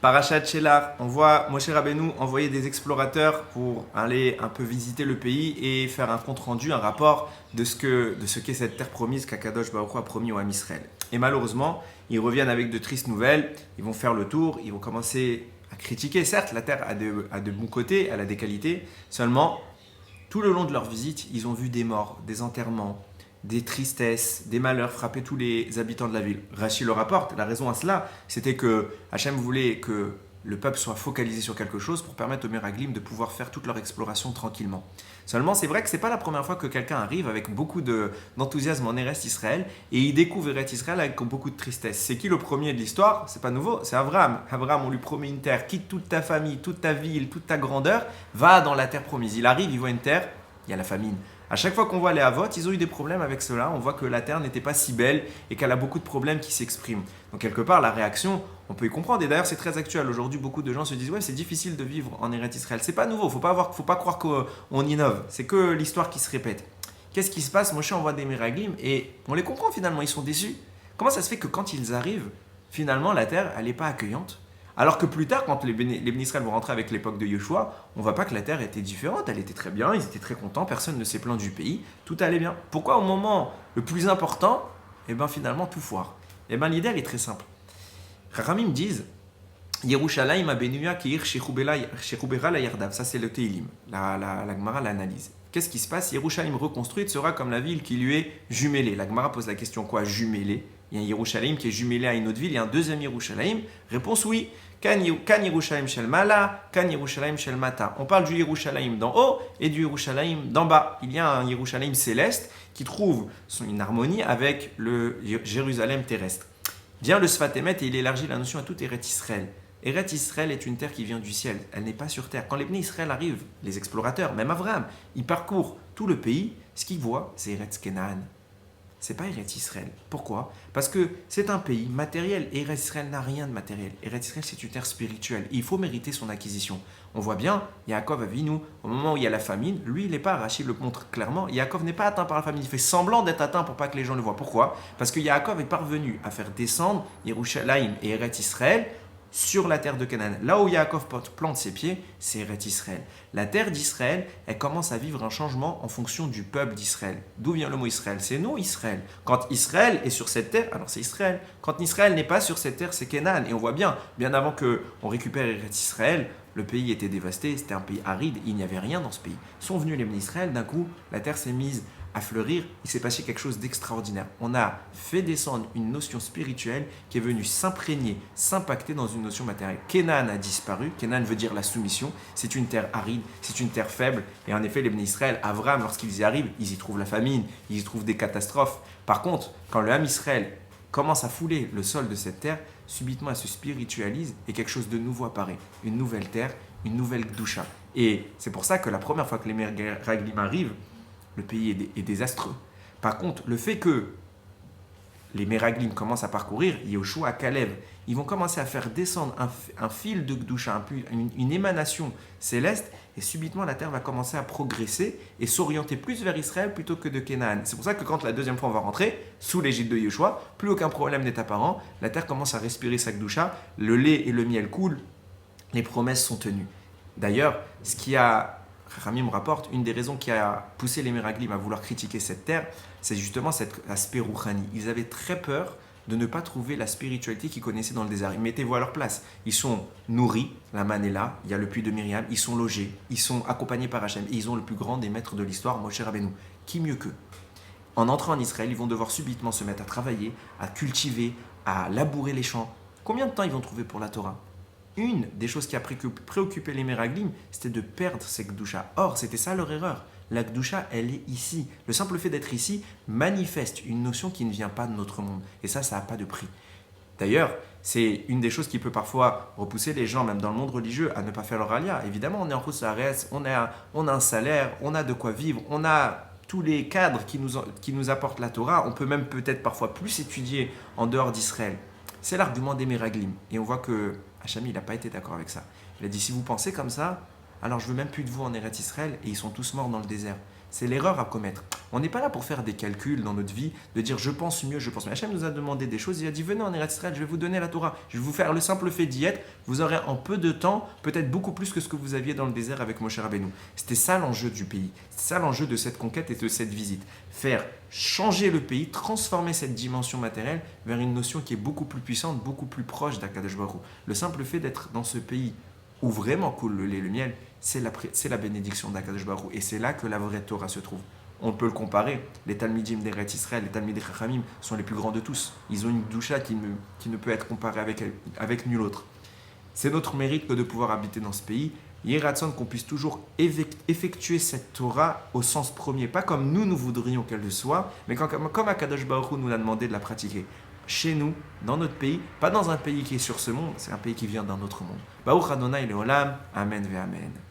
Parashat Shelach, on voit Moshe Rabbeinu envoyer des explorateurs pour aller un peu visiter le pays et faire un compte-rendu, un rapport de ce qu'est cette terre promise qu'Akadosh Baruch Hu a promis au Ham Israël. Et malheureusement, ils reviennent avec de tristes nouvelles, ils vont faire le tour, ils vont commencer à critiquer. Certes, la terre a de bons côtés, elle a des qualités, seulement tout le long de leur visite, ils ont vu des morts, des enterrements, des tristesses, des malheurs frapper tous les habitants de la ville. Rachi le rapporte, la raison à cela, c'était que Hachem voulait que le peuple soit focalisé sur quelque chose pour permettre aux Meraglim de pouvoir faire toute leur exploration tranquillement. Seulement, c'est vrai que ce n'est pas la première fois que quelqu'un arrive avec beaucoup d'enthousiasme en Eretz Israël et il découvre Eretz Israël avec beaucoup de tristesse. C'est qui le premier de l'histoire? C'est pas nouveau, c'est Abraham. Abraham, on lui promet une terre, quitte toute ta famille, toute ta ville, toute ta grandeur, va dans la terre promise. Il arrive, il voit une terre, il y a la famine. À chaque fois qu'on voit les Havot, ils ont eu des problèmes avec cela. On voit que la terre n'était pas si belle et qu'elle a beaucoup de problèmes qui s'expriment. Donc quelque part, la réaction, on peut y comprendre. Et d'ailleurs, c'est très actuel. Aujourd'hui, beaucoup de gens se disent « Ouais, c'est difficile de vivre en Eretz Israël. » C'est pas nouveau. Faut pas croire qu'on innove. C'est que l'histoire qui se répète. Qu'est-ce qui se passe? Moshe envoie des Meraglim et on les comprend finalement. Ils sont déçus. Comment ça se fait que quand ils arrivent, finalement, la terre, elle n'est pas accueillante? Alors que plus tard, quand les Béni Israël vont rentrer avec l'époque de Yeshua, on ne voit pas que la terre était différente, elle était très bien, ils étaient très contents, personne ne s'est plaint du pays, tout allait bien. Pourquoi au moment le plus important, finalement tout foire? L'idée elle est très simple. Chachamim disent Yerushalayim abenuya kiir shechubera la yardav. Ça c'est le Teilim, la Gemara l'analyse. Qu'est-ce qui se passe? Yerushalayim reconstruite sera comme la ville qui lui est jumelée. La Gemara pose la question quoi? Jumelée. Il y a un Yerushalayim qui est jumelé à une autre ville, il y a un deuxième Yerushalayim. Réponse oui. Kan Yerushalayim shel Mala, kan Yerushalayim shel Mata. On parle du Yerushalayim d'en haut et du Yerushalayim d'en bas. Il y a un Yerushalayim céleste qui trouve une harmonie avec le Jérusalem terrestre. Vient le Sfat Emet et il élargit la notion à tout Eretz Israël. Eretz Israël est une terre qui vient du ciel, elle n'est pas sur terre. Quand les Bnei Israël arrivent, les explorateurs, même Abraham, ils parcourent tout le pays, ce qu'ils voient, c'est Eretz Kenaan. C'est pas Eretz Israël. Pourquoi? Parce que c'est un pays matériel. Et Eretz Israël n'a rien de matériel. Eretz Israël, c'est une terre spirituelle. Et il faut mériter son acquisition. On voit bien, Yaakov Avinu, au moment où il y a la famine, lui, il n'est pas, Rachid le montre clairement, Yaakov n'est pas atteint par la famine. Il fait semblant d'être atteint pour pas que les gens le voient. Pourquoi? Parce que Yaakov est parvenu à faire descendre Yerushalayim et Eretz Israël sur la terre de Canaan. Là où Yaakov plante ses pieds, c'est Eretz Israël. La terre d'Israël, elle commence à vivre un changement en fonction du peuple d'Israël. D'où vient le mot Israël? C'est non Israël. Quand Israël est sur cette terre, alors c'est Israël. Quand Israël n'est pas sur cette terre, c'est Canaan. Et on voit bien avant qu'on récupère Eretz Israël, le pays était dévasté, c'était un pays aride, il n'y avait rien dans ce pays. Sont venus les Israël, d'un coup, la terre s'est mise à fleurir, il s'est passé quelque chose d'extraordinaire. On a fait descendre une notion spirituelle qui est venue s'imprégner, s'impacter dans une notion matérielle. Canaan a disparu, Canaan veut dire la soumission, c'est une terre aride, c'est une terre faible, et en effet les Bnei Israël, Abraham, lorsqu'ils y arrivent, ils y trouvent la famine, ils y trouvent des catastrophes. Par contre, quand le Ham Israël commence à fouler le sol de cette terre, subitement elle se spiritualise et quelque chose de nouveau apparaît. Une nouvelle terre, une nouvelle Gdusha. Et c'est pour ça que la première fois que les Meraglim arrivent, le pays est désastreux. Par contre, le fait que les Meraglim commencent à parcourir, Yoshua, Kalev, ils vont commencer à faire descendre un fil de Gdusha, une émanation céleste, et subitement la terre va commencer à progresser et s'orienter plus vers Israël plutôt que de Canaan. C'est pour ça que quand la deuxième fois on va rentrer, sous l'égide de Yoshua, plus aucun problème n'est apparent, la terre commence à respirer sa Gdusha, le lait et le miel coulent, les promesses sont tenues. D'ailleurs, ce qui a Rami me rapporte, une des raisons qui a poussé les Meraglim à vouloir critiquer cette terre, c'est justement cet aspect rouhani. Ils avaient très peur de ne pas trouver la spiritualité qu'ils connaissaient dans le désert. Mettez-vous à leur place. Ils sont nourris, la manne est là, il y a le puits de Myriam, ils sont logés, ils sont accompagnés par Hachem, et ils ont le plus grand des maîtres de l'histoire, Moshe Rabbeinu. Qui mieux qu'eux? En entrant en Israël, ils vont devoir subitement se mettre à travailler, à cultiver, à labourer les champs. Combien de temps ils vont trouver pour la Torah? Une des choses qui a préoccupé les Meraglim, c'était de perdre ces Gdusha. Or, c'était ça leur erreur. La Gdusha, elle est ici. Le simple fait d'être ici manifeste une notion qui ne vient pas de notre monde. Et ça n'a pas de prix. D'ailleurs, c'est une des choses qui peut parfois repousser les gens, même dans le monde religieux, à ne pas faire leur alia. Évidemment, on est en Roussares, on a un salaire, on a de quoi vivre, on a tous les cadres qui nous apportent la Torah. On peut même peut-être parfois plus étudier en dehors d'Israël. C'est l'argument des Meraglim. Et on voit que Hacham, il n'a pas été d'accord avec ça. Il a dit, si vous pensez comme ça, alors je veux même plus de vous en Eretz Israël, et ils sont tous morts dans le désert. C'est l'erreur à commettre. On n'est pas là pour faire des calculs dans notre vie, de dire je pense mieux, je pense mieux. Hachem nous a demandé des choses, il a dit venez en Eretz Israël, je vais vous donner la Torah, je vais vous faire le simple fait d'y être, vous aurez en peu de temps, peut-être beaucoup plus que ce que vous aviez dans le désert avec Moshe Rabbeinu. C'était ça l'enjeu du pays, c'est ça l'enjeu de cette conquête et de cette visite. Faire changer le pays, transformer cette dimension matérielle vers une notion qui est beaucoup plus puissante, beaucoup plus proche d'Akadosh Baruch Hu. Le simple fait d'être dans ce pays où vraiment coule le lait et le miel, c'est la bénédiction d'Akadosh Baruch Hu. Et c'est là que la vraie Torah se trouve. On peut le comparer. Les Talmidim d'Eretz Israël, les Talmidei Chachamim sont les plus grands de tous. Ils ont une doucha qui ne peut être comparée avec nul autre. C'est notre mérite que de pouvoir habiter dans ce pays. Yératson qu'on puisse toujours effectuer cette Torah au sens premier. Pas comme nous voudrions qu'elle soit, mais comme Akadosh Baruch Hu nous l'a demandé de la pratiquer. Chez nous, dans notre pays, pas dans un pays qui est sur ce monde, c'est un pays qui vient d'un autre monde. Baruch Adonai Leolam, Amen ve Amen.